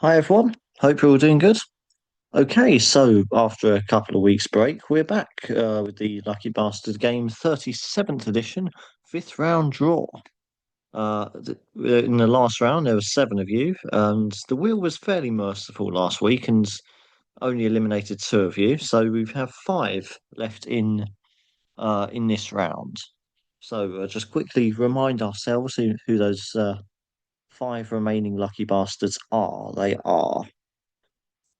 Hi everyone, hope you're all doing good. Okay, so after a couple of weeks break, we're back with the Lucky Bastard Game 37th edition, fifth round draw. In the last round, there were seven of you, and the wheel was fairly merciful last week and only eliminated two of you. So we have five left in this round. So just quickly remind ourselves who those five remaining Lucky Bastards are. They are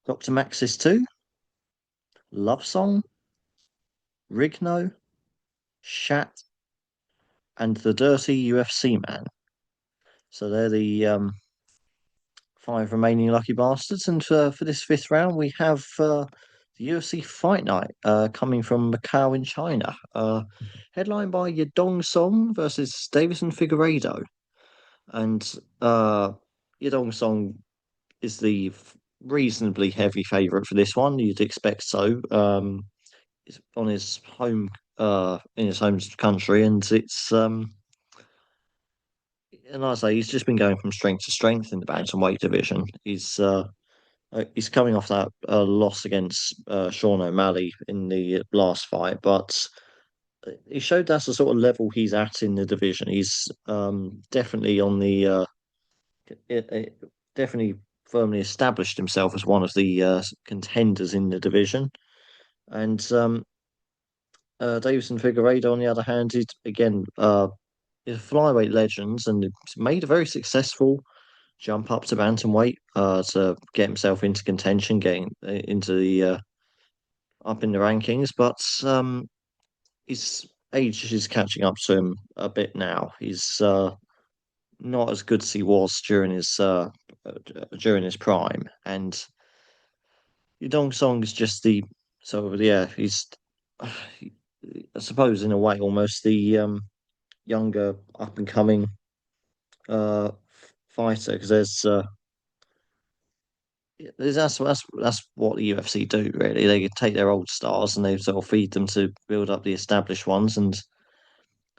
Dr. Maxis 2, Love Song, Rigno, Shat, and the Dirty UFC Man. So they're the five remaining lucky bastards. And for this fifth round, we have the UFC Fight Night coming from Macau in China, headlined by Yadong Song versus Davison Figueiredo. And Yadong Song is the reasonably heavy favourite for this one. You'd expect so. It's on his home in his home country, and it's and like I say, he's just been going from strength to strength in the bantamweight division. He's coming off that loss against Sean O'Malley in the last fight, but he showed that's the sort of level he's at in the division. He's definitely on the definitely firmly established himself as one of the contenders in the division. And Davison Figueiredo, on the other hand, is again is a flyweight legend and made a very successful jump up to bantamweight to get himself into contention, getting into the up in the rankings. But his age is catching up to him a bit now. He's not as good as he was during his prime, and Yudong Song is just the sort of yeah. He's I suppose in a way almost the younger up and coming uh fighter because that's what the UFC do really. They take their old stars and they sort of feed them to build up the established ones, and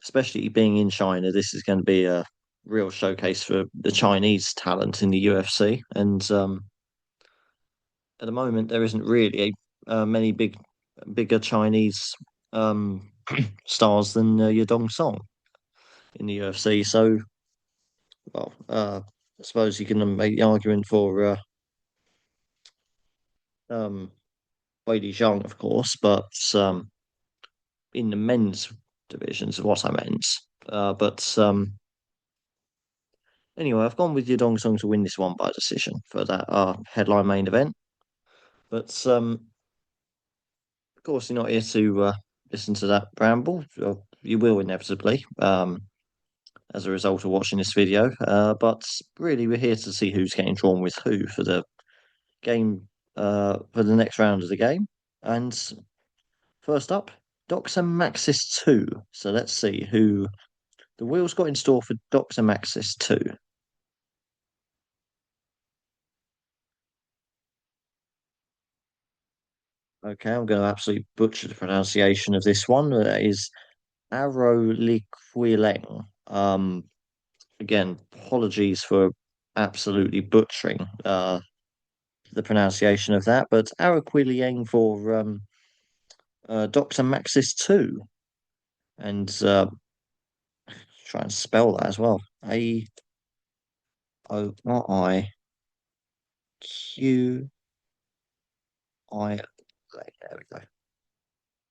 especially being in China, this is going to be a real showcase for the Chinese talent in the UFC. And at the moment, there isn't really many bigger Chinese um, stars than Yadong Song in the UFC. So, well, I suppose you can make the argument for um, Weili Zhang, of course, but in the men's divisions, what I meant. But anyway, I've gone with Yadong Song to win this one by decision for that headline main event. But of course, you're not here to listen to that ramble. You will inevitably, as a result of watching this video. But really, we're here to see who's getting drawn with who for the game, for the next round of the game. And first up, Dr. Maxis 2. So let's see who the wheels got in store for Dr. Maxis 2. Okay, I'm going to absolutely butcher the pronunciation of this one. That is Aroliquileng. Again, apologies for absolutely butchering the pronunciation of that, but Araquilieng for Dr. Maxis 2. And try and spell that as well. Aoriqi. There we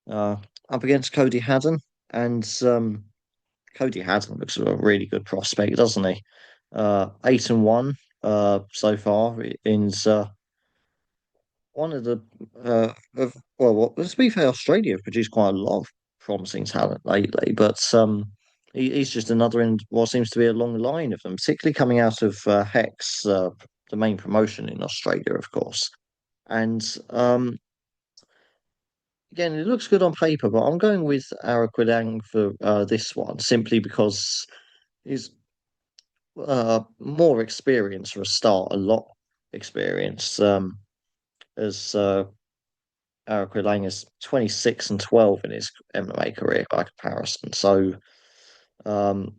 go. Up against Cody Haddon, and Cody Haddon looks a really good prospect, doesn't he? 8-1 so far in one of the to be fair, Australia have produced quite a lot of promising talent lately, but he's just another in what seems to be a long line of them, particularly coming out of Hex, the main promotion in Australia, of course. And again, it looks good on paper, but I'm going with Araquidang for this one simply because he's more experienced for a start, a lot experienced. As Eric Lang is 26 and 12 in his MMA career by comparison. So, um,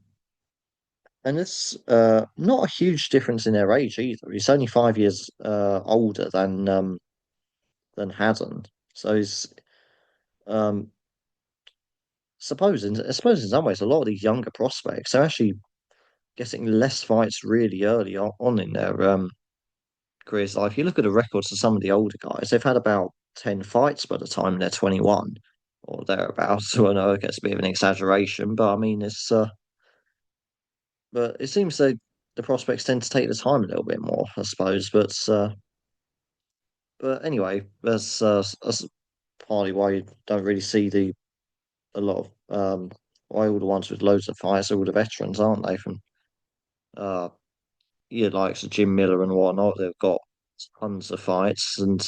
and it's not a huge difference in their age either. He's only 5 years older than Haddon, so he's um I suppose in some ways a lot of these younger prospects are actually getting less fights really early on in their careers. Like if you look at the records of some of the older guys, they've had about 10 fights by the time they're 21 or thereabouts. So I know it gets a bit of an exaggeration, but I mean but it seems that the prospects tend to take the time a little bit more, I suppose. But anyway, that's partly why you don't really see the a lot of why all the ones with loads of fights are all the veterans, aren't they? From uh yeah, likes of Jim Miller and whatnot, they've got tons of fights, and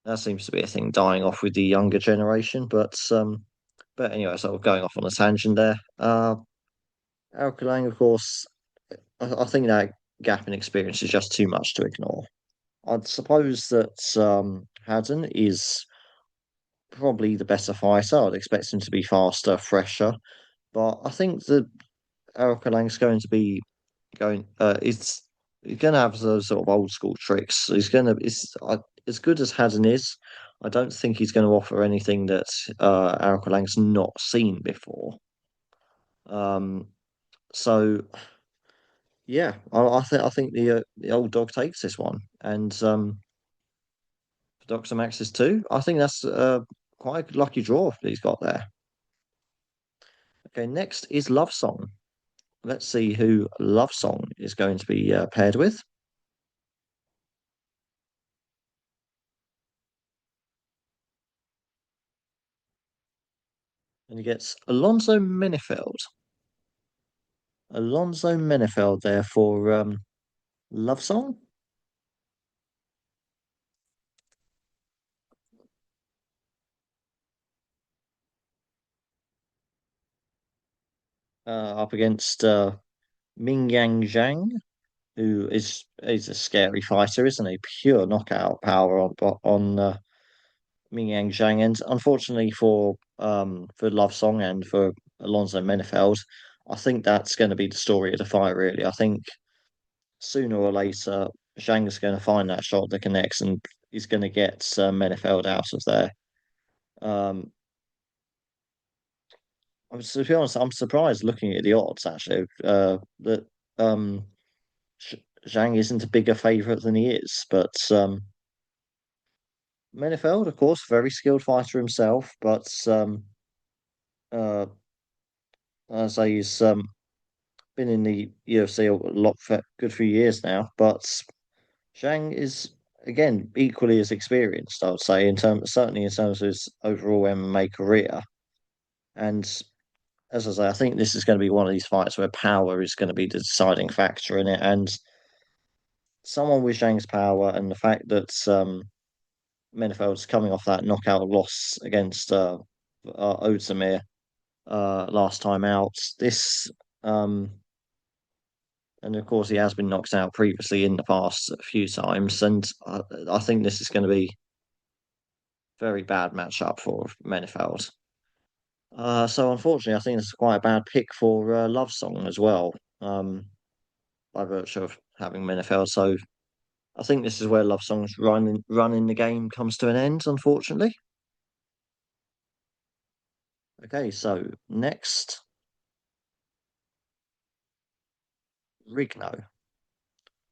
that seems to be a thing dying off with the younger generation. But anyway, sort of going off on a tangent there. Alkalang, of course, I think that gap in experience is just too much to ignore. I'd suppose that Haddon is probably the better fighter. I'd expect him to be faster, fresher, but I think that Alkalang's going to be going. He's going to have those sort of old school tricks. He's going to. It's as good as Haddon is. I don't think he's going to offer anything that Alkalang's not seen before. Um, so yeah, I think the old dog takes this one, and Doctor Max's too. I think that's quite a good lucky draw that he's got there. Okay, next is Love Song. Let's see who Love Song is going to be paired with. And he gets Alonso Menifeld. Alonso Menifeld there for Love Song, up against Ming Yang Zhang, who is a scary fighter, isn't he? Pure knockout power on Ming Yang Zhang, and unfortunately for Love Song and for Alonso Menifeld, I think that's going to be the story of the fight. Really, I think sooner or later Zhang's going to find that shot that connects, and he's going to get Menifeld out of there. Um, to be honest, I'm surprised looking at the odds actually that um, Zhang isn't a bigger favourite than he is, but Menifeld, of course, very skilled fighter himself, but uh, as I say, he's been in the UFC a lot for good few years now, but Zhang is again equally as experienced, I would say, in terms certainly in terms of his overall MMA career. And as I say, I think this is going to be one of these fights where power is going to be the deciding factor in it. And someone with Zhang's power and the fact that Menefeld's coming off that knockout loss against Ozdemir last time out, this and of course he has been knocked out previously in the past a few times, and I think this is going to be very bad matchup for Menefeld. So unfortunately, I think it's quite a bad pick for Love Song as well, by virtue of having Menefeld. So I think this is where Love Song's run in the game comes to an end, unfortunately. Okay, so next, Rigno.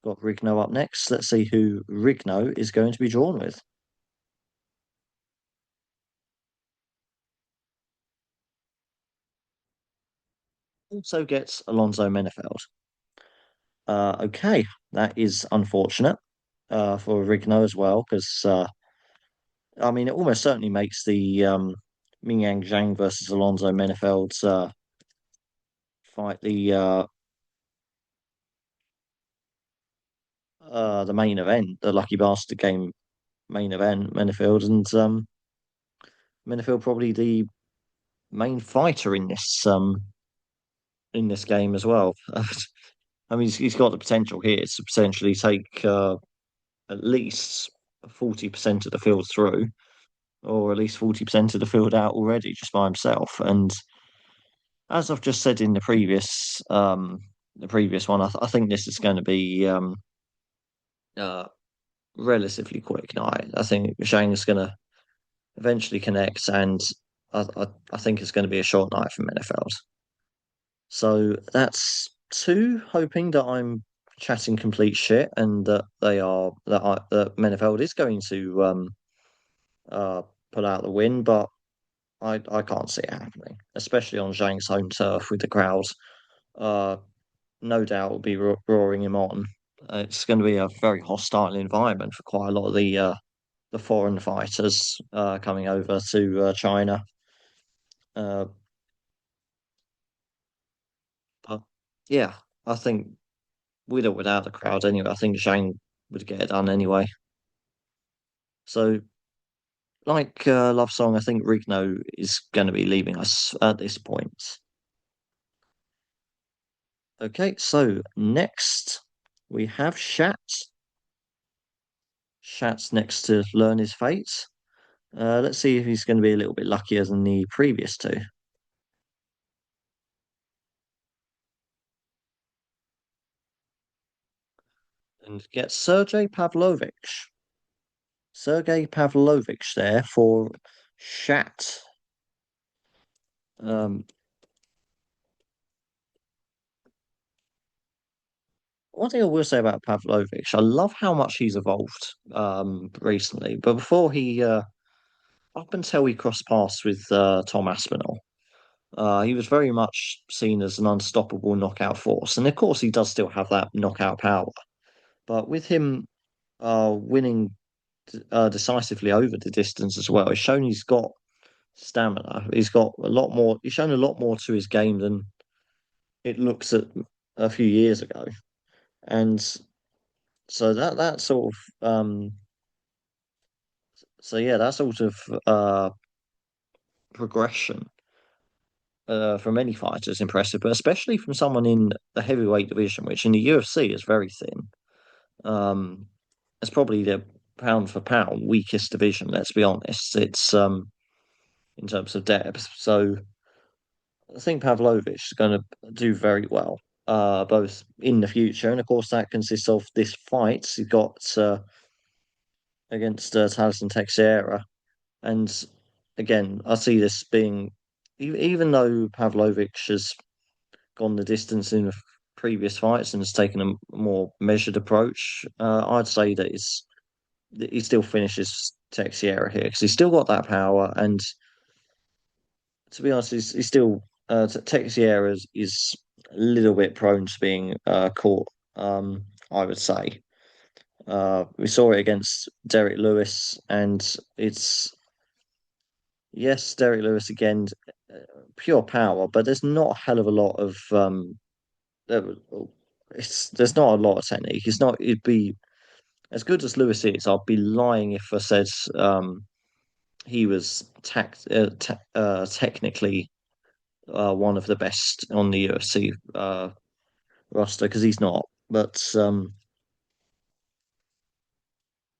Got Rigno up next. Let's see who Rigno is going to be drawn with. Also gets Alonso Menefeld. Okay, that is unfortunate for Rigno as well, because I mean, it almost certainly makes the Ming Yang Zhang versus Alonso Menefeld fight the main event, the Lucky Bastard Game main event, Menefeld and Menefeld probably the main fighter in this game as well. I mean, he's got the potential here to potentially take at least 40% of the field through, or at least 40% of the field out already just by himself. And as I've just said in the previous one, I think this is going to be uh, relatively quick night. I think Zhang's going to eventually connect, and I think it's going to be a short night for Menefeld. So that's two, hoping that I'm chatting complete shit and that Menefeld is going to uh pull out the win, but I can't see it happening, especially on Zhang's home turf with the crowd. Uh, no doubt will be roaring him on. It's going to be a very hostile environment for quite a lot of the foreign fighters coming over to China. Uh, but yeah, I think with or without the crowd anyway, I think Zhang would get it done anyway. So, like Love Song, I think Rigno is going to be leaving us at this point. Okay, so next we have Shat. Shat's next to learn his fate. Let's see if he's going to be a little bit luckier than the previous two. And get Sergey Pavlovich. Sergey Pavlovich there for Shat. Um, One thing I will say about Pavlovich, I love how much he's evolved recently. But before up until he crossed paths with Tom Aspinall, he was very much seen as an unstoppable knockout force. And of course, he does still have that knockout power. But with him winning decisively over the distance as well, it's shown he's got stamina. He's got a lot more. He's shown a lot more to his game than it looks at a few years ago. And so that sort of so yeah, that sort of progression from any fighter is impressive, but especially from someone in the heavyweight division, which in the UFC is very thin. Um, it's probably the pound for pound weakest division. Let's be honest. It's in terms of depth. So I think Pavlovich is going to do very well, both in the future, and of course that consists of this fight he got against Talison Teixeira. And again, I see this being, even though Pavlovich has gone the distance in the previous fights and has taken a more measured approach, I'd say that he still finishes Teixeira here because he's still got that power. And to be honest, he's still Teixeira is a little bit prone to being caught. I would say we saw it against Derek Lewis, and it's yes, Derek Lewis again, uh, pure power, but there's not a hell of a lot of there, it's there's not a lot of technique. It's not. It'd be as good as Lewis is. I'd be lying if I said he was technically one of the best on the UFC roster because he's not. But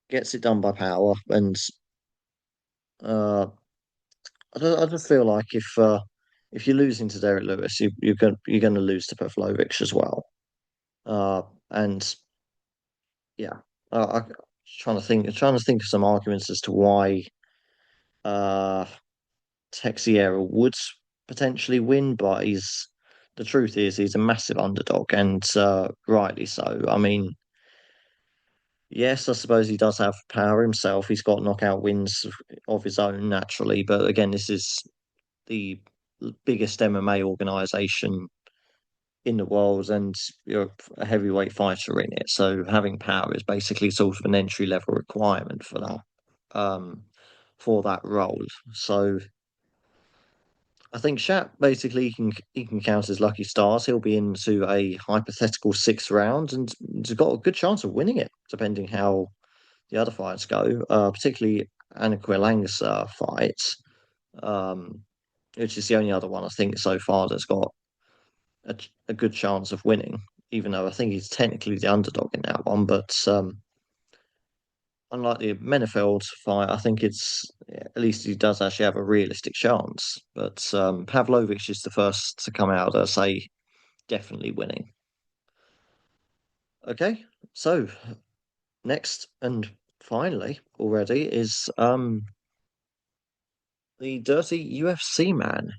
gets it done by power, and uh, I just feel like if you're losing to Derek Lewis, you're going to lose to Pavlovich as well. And yeah, I'm trying to think of some arguments as to why uh, Texiera would potentially win, but the truth is he's a massive underdog, and rightly so. I mean, yes, I suppose he does have power himself. He's got knockout wins of his own naturally, but again, this is the biggest MMA organization in the world, and you're a heavyweight fighter in it. So having power is basically sort of an entry level requirement um, for that role. So I think Shat basically he can count his lucky stars. He'll be into a hypothetical sixth round, and he's got a good chance of winning it, depending how the other fights go. Particularly Anna Quilang's fight, um, which is the only other one I think so far that's got a good chance of winning. Even though I think he's technically the underdog in that one, but unlike the Menefeld fight, I think it's at least he does actually have a realistic chance. But Pavlovich is the first to come out, say, definitely winning. Okay, so next and finally already is the Dirty UFC man.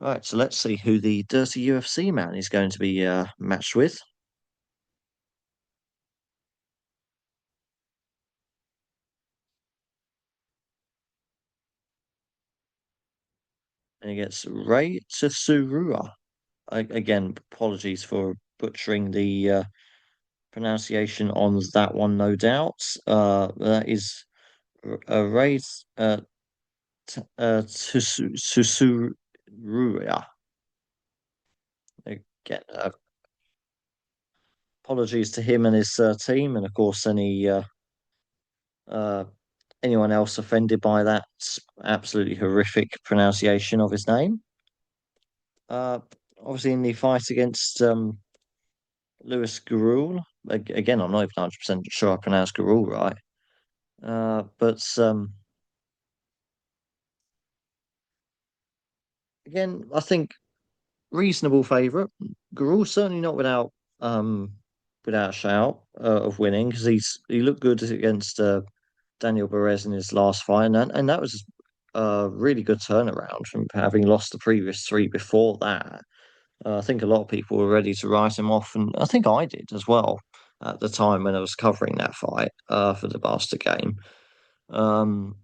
Right, so let's see who the Dirty UFC man is going to be matched with. And he gets Ray Tsurua. Again, apologies for butchering the pronunciation on that one, no doubt. That is Ray Tsurua. Again, apologies to him and his team, and of course uh, anyone else offended by that absolutely horrific pronunciation of his name. Uh, Obviously, in the fight against Lewis Gurul, again, I'm not even 100% sure I pronounced Gurul right. But again, I think reasonable favourite. Gurul certainly not um, without a shout of winning because he looked good against Daniel Perez in his last fight, and that was a really good turnaround from having lost the previous three before that. I think a lot of people were ready to write him off, and I think I did as well at the time when I was covering that fight for the Bastard game. Um,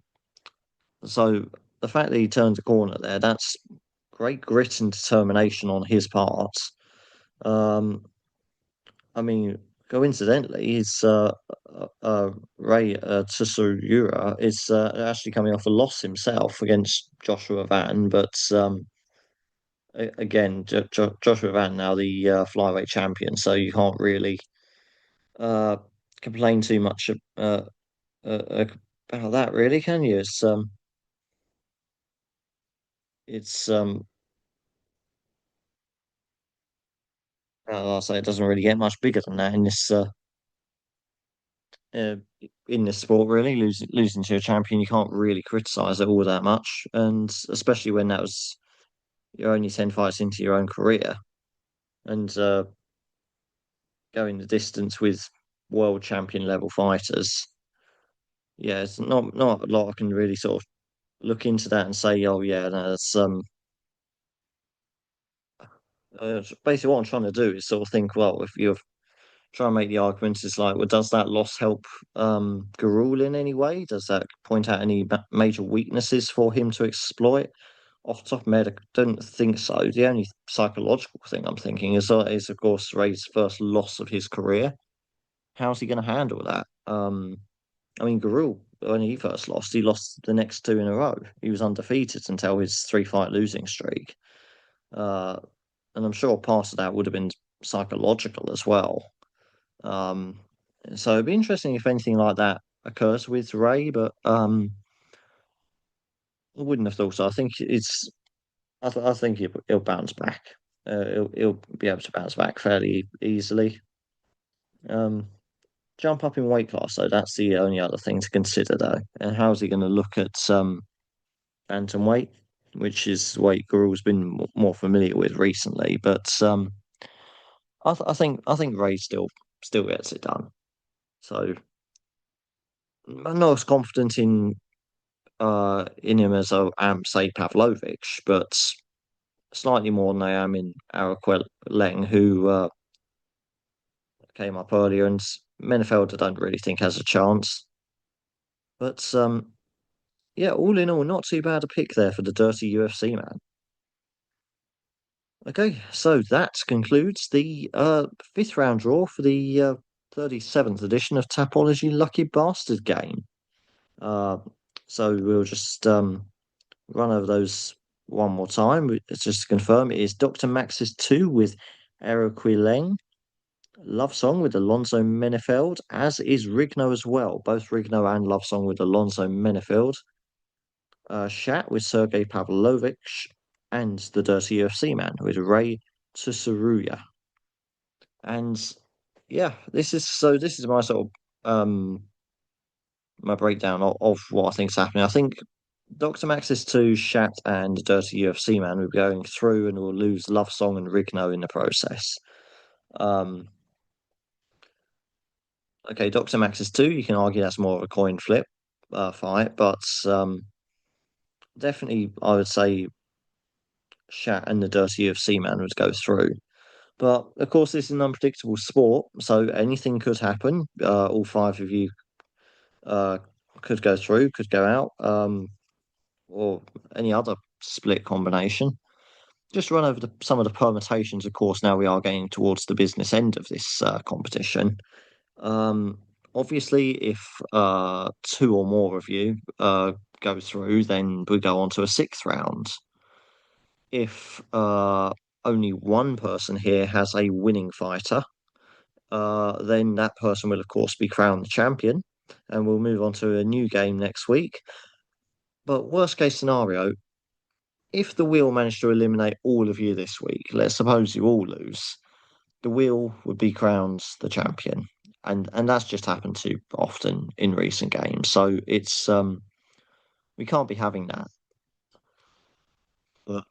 so the fact that he turned the corner there, that's great grit and determination on his part. Um, I mean, coincidentally, it's Ray Tsusuyura is actually coming off a loss himself against Joshua Van, but again, Joshua Van now the flyweight champion, so you can't really uh, complain too much uh, about that, really, can you? It's I'll say it doesn't really get much bigger than that uh, in this sport, really. Losing to a champion, you can't really criticize it all that much, and especially when that was you're only 10 fights into your own career, and going the distance with world champion level fighters. Yeah, it's not a lot I can really sort of look into that and say, oh yeah, no, that's basically what I'm trying to do is sort of think, well, if you're trying to make the argument, it's like, well, does that loss help Garul in any way? Does that point out any major weaknesses for him to exploit? Off the top of my head, I don't think so. The only psychological thing I'm thinking is of course Ray's first loss of his career. How's he going to handle that? I mean, Garul, when he first lost, he lost the next two in a row. He was undefeated until his three-fight losing streak. Uh, and I'm sure part of that would have been psychological as well. Um, so it'd be interesting if anything like that occurs with Ray, but I wouldn't have thought so. I think I think he'll bounce back. He'll be able to bounce back fairly easily. Um, jump up in weight class, though. That's the only other thing to consider, though. And how's he going to look at bantamweight, which is weight Gurul's been more familiar with recently? But I think Ray still gets it done. So I'm not as confident in him as I am, say, Pavlovich, but slightly more than I am in Araquel Leng, who came up earlier, and Menefeld I don't really think has a chance. But yeah, all in all, not too bad a pick there for the dirty UFC man. Okay, so that concludes the fifth round draw for the 37th edition of Tapology Lucky Bastard Game. Uh, so we'll just run over those one more time. It's just to confirm it is Dr. Max's 2 with Aeroquileng, Love Song with Alonso Menefeld, as is Rigno as well. Both Rigno and Love Song with Alonso Menefeld. Shat with Sergey Pavlovich, and the Dirty UFC Man with Ray Tsuruya. And yeah, this is my sort of my breakdown of what I think's happening. I think Dr. Maxis 2, Shat, and Dirty UFC Man will be going through and will lose Love Song and Rigno in the process. Um, okay, Dr. Maxis 2, you can argue that's more of a coin flip fight, but definitely I would say Shat and the Dirty UFC Man would go through. But of course, this is an unpredictable sport, so anything could happen. All five of you uh, could go through, could go out, or any other split combination. Just run over some of the permutations, of course, now we are getting towards the business end of this competition. Um, Obviously, if two or more of you go through, then we go on to a sixth round. If only one person here has a winning fighter, then that person will, of course, be crowned the champion, and we'll move on to a new game next week. But worst case scenario, if the wheel managed to eliminate all of you this week, let's suppose you all lose, the wheel would be crowned the champion. And that's just happened too often in recent games. So it's we can't be having that. But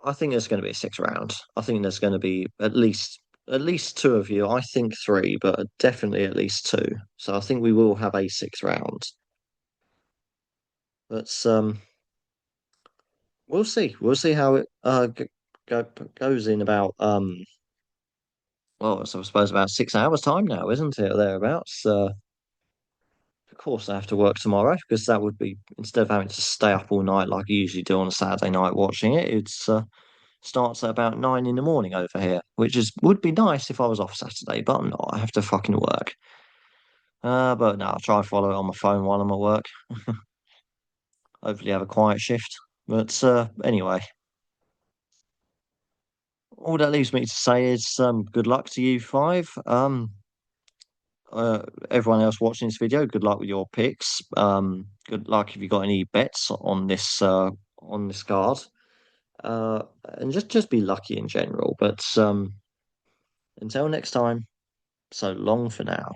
I think there's going to be a six round. I think there's going to be at least two of you. I think three, but definitely at least two. So I think we will have a six round. But we'll see. We'll see how it go, goes in about well, so I suppose about 6 hours time now, isn't it? Thereabouts. Of course, I have to work tomorrow because that would be instead of having to stay up all night like I usually do on a Saturday night watching it. It's starts at about 9 in the morning over here, which is would be nice if I was off Saturday, but I'm not. I have to fucking work. But no, I'll try and follow it on my phone while I'm at work. Hopefully, have a quiet shift. But anyway, all that leaves me to say is good luck to you five. Everyone else watching this video, good luck with your picks. Good luck if you got any bets on this card. And just be lucky in general. But until next time, so long for now.